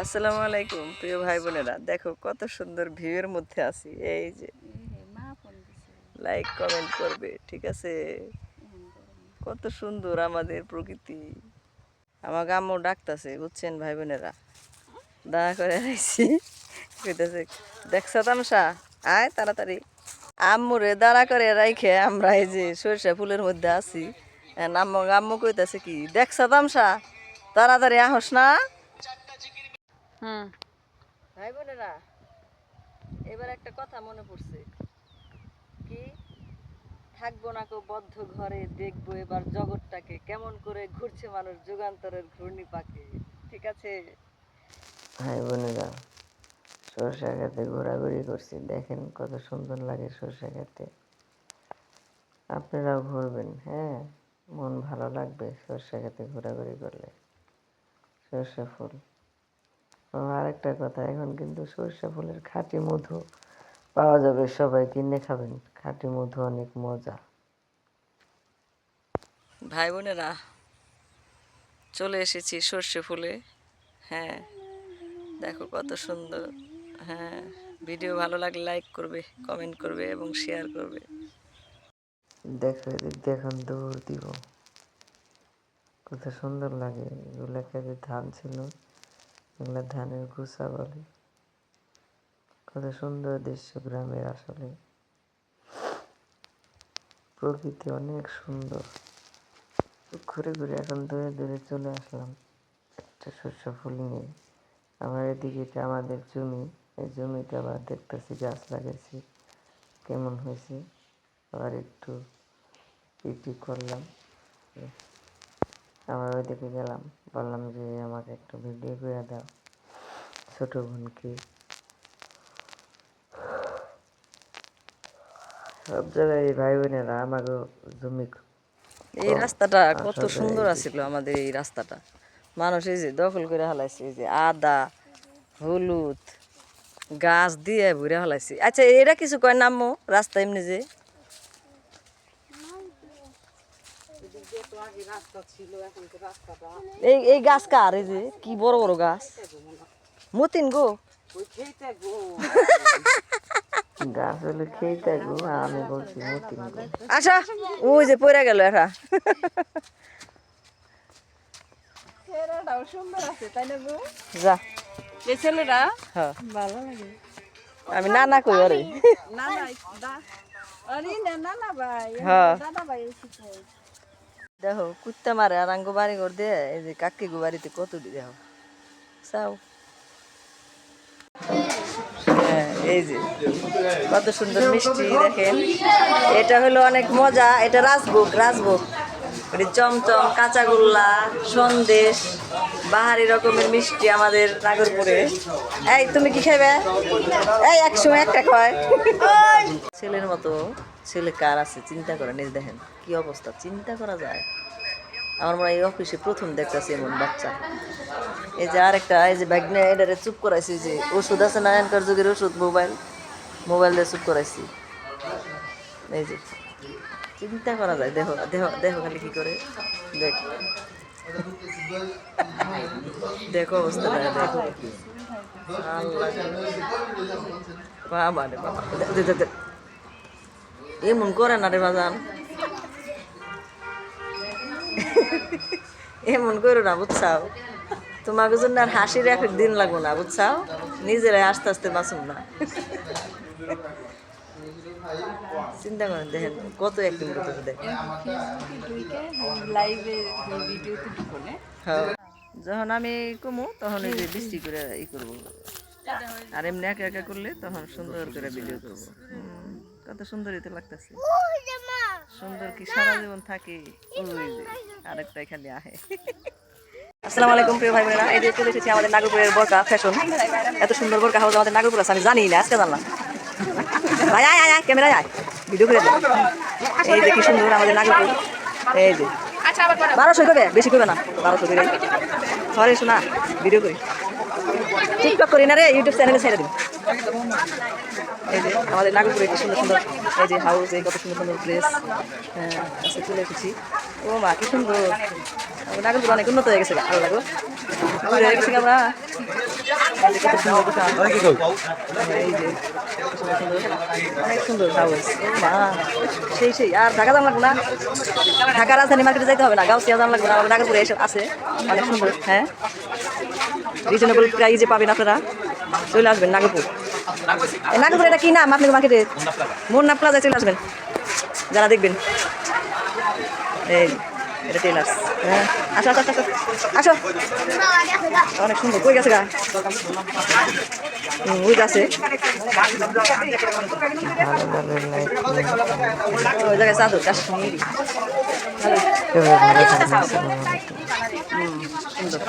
আসসালামু আলাইকুম প্রিয় ভাই বোনেরা, দেখো কত সুন্দর ভিউয়ের মধ্যে আছি। এই যে লাইক কমেন্ট করবে, ঠিক আছে? কত সুন্দর আমাদের প্রকৃতি। আমাকে আম্মু ডাকতেছে, বুঝছেন ভাই বোনেরা, দাঁড়া করে আইছি, কইতেছে দেখছো তামসা, আয় তাড়াতাড়ি। আম্মুরে দাঁড়া করে রাইখে আমরা এই যে সরিষা ফুলের মধ্যে আছি। আম্মু আম্মু কইতেছে কি, দেখছো তামসা, তাড়াতাড়ি আহস না। ভাই বোনেরা, এবার একটা কথা মনে পড়ছে, কি থাকবো না কো বদ্ধ ঘরে, দেখবো এবার জগৎটাকে কেমন করে ঘুরছে মানুষ যুগান্তরের ঘূর্ণি পাকে, ঠিক আছে? ভাই বোনেরা, সরষা খেতে ঘোরাঘুরি করছি, দেখেন কত সুন্দর লাগে সরষা খেতে। আপনারাও ঘুরবেন, হ্যাঁ, মন ভালো লাগবে সরষা খেতে ঘোরাঘুরি করলে। সরষা ফুল, ও আরেকটা কথা, এখন কিন্তু সরষা ফুলের খাঁটি মধু পাওয়া যাবে, সবাই কিনে খাবেন, খাঁটি মধু অনেক মজা। ভাই বোনেরা, চলে এসেছি সর্ষে ফুলে। হ্যাঁ, দেখো কত সুন্দর। হ্যাঁ, ভিডিও ভালো লাগলে লাইক করবে, কমেন্ট করবে এবং শেয়ার করবে। দেখো এদিক দিয়ে এখন দৌড় দিব, কত সুন্দর লাগে। এগুলা খেতে ধান ছিল, এগুলা ধানের গুছা বলে। কত সুন্দর দৃশ্য গ্রামের, আসলে প্রকৃতি অনেক সুন্দর। ঘুরে ঘুরে এখন দূরে দূরে চলে আসলাম একটা শস্য ফুল নিয়ে। আমার এদিকে এটা আমাদের জমি, এই জমিতে আবার দেখতেছি গাছ লাগাইছি, কেমন হয়েছে। আবার একটু পিটি করলাম, আবার ওইদিকে গেলাম, বললাম যে আমাকে একটু ভিডিও করে দাও, ছোট বোনকে। সব জায়গায় এই ভাই বোনেরা আমাকে জমি এই রাস্তাটা কত আসলে সুন্দর এই যে আছিল, আমাদের এই রাস্তাটা মানুষ এই যে দখল করে হালাইছে, এই যে আদা হলুদ গাছ দিয়ে ভরে হালাইছে। আচ্ছা, এটা কিছু কয় নামো রাস্তা এমনি যে এই এই গাছ কার? এই যে কি বড় বড় গাছ, মতিন গো। গাছ হলে খেয়ে থাকবো, আর আমি বলছি মতিন গো। আচ্ছা, ওই যে পড়ে গেল এটা। যা এই ছেলেরা হ্যাঁ, ভালো লাগে। আমি নানা কই আরে। নানা ভাই, হ্যাঁ, দাদা ভাই এসেছে। দেখো কুত্তা মারে আর আঙ্গো বাড়ি ঘর দিয়ে এই যে কাকি গো বাড়িতে কত দি দেখো চাও। হ্যাঁ, এই যে কত সুন্দর মিষ্টি দেখেন। এটা হলো অনেক মজা, এটা রাজভোগ, রাজভোগ। এটা চমচম, কাঁচাগোল্লা, সন্দেশ, বাহারি রকমের মিষ্টি আমাদের নাগরপুরে। এই তুমি কি খাইবে? এই একসময় একটা খায়। ছেলের মতো ছেলে কার আছে চিন্তা করেন, এই দেখেন কি অবস্থা, চিন্তা করা যায়। আমার মনে হয় এই অফিসে প্রথম দেখতেছি এমন বাচ্চা। এই যে আরেকটা, এই যে ব্যাগ নিয়ে এটারে চুপ করাইছি, যে ওষুধ আছে না এনকার যুগের ওষুধ, মোবাইল মোবাইল দিয়ে চুপ করাইছি। এই যে চিন্তা করা যায়, দেখো দেখো দেখো খালি কি করে, দেখ দেখো অবস্থাটা, দেখো আল্লাহ, বাবা রে বাবা, এমন করে না রে বাজান, এমন করো না বুঝছাও, তোমাকে জন্য আর হাসির এক দিন লাগবো না বুঝছাও, নিজেরাই আস্তে আস্তে বাঁচুন না। চিন্তা করেন, দেখেন কত একদিন করতেছে, দেখেন। হ্যাঁ, যখন আমি কমু তখন এই যে বৃষ্টি করে ই করবো, আর এমনি একা একা করলে তখন সুন্দর করে ভিডিও করবো। কত সুন্দরই তো লাগতেছে, সুন্দর কি সারা জীবন থাকে। ওই যে আরেকটা খালি আহে। আসসালামু আলাইকুম প্রিয় ভাই বোনেরা, এই যে চলে এসেছি আমাদের নাগরপুরের বোরকা ফ্যাশন। এত সুন্দর বোরকা হাউস আমাদের নাগরপুর আছে, আমি জানি না, আজকে জানলাম। ভাই আয় আয় আয়, ক্যামেরায় আয়, ভিডিও করে দেয়। এই যে কি সুন্দর আমাদের নাগরপুর। এই যে 1200 করবে, বেশি করবে না, 1200 করে। সরি শোনা, ভিডিও করি, টিকটক করি না রে, ইউটিউব চ্যানেলে ছেড়ে দিন। এই যে আমাদের নাগরপুরে কি সুন্দর সুন্দর এই যে হাউস, এই কত সুন্দর সুন্দর ড্রেস। হ্যাঁ, আজকে চলে এসেছি। ও মা কি সুন্দর, নাগরপুর অনেক উন্নত হয়ে গেছে, ভালো লাগো, হয়ে গেছি আমরা। কত সুন্দর দোকান। এই যে অনেক সুন্দর হাউস। মা সেই আর ঢাকা যাওয়া লাগবে না, ঢাকা রাজধানী মার্কেটে যাইতে হবে না, গাউসিয়া যাওয়া লাগবে না, আমাদের নাগরপুরে এসে আছে অনেক সুন্দর। হ্যাঁ, রিজনেবল প্রাইজে পাবেন আপনারা, চলে আসবেন নাগরপুর। নাগরপুর এটা কি নাম আপনাদের মার্কেটে? মুন্না প্লাজায় চলে আসবেন যারা দেখবেন। এই এটা টেলার্স। হ্যাঁ, আসো আসো আসো আসো, অনেক সুন্দর। কই গেছে গা? ওই গাছে ভালো ভালো লাইট ওই জায়গায় চাদর কাশ্মীরি। ভালো থাকবেন। আসসালামু আলাইকুম। সুন্দর।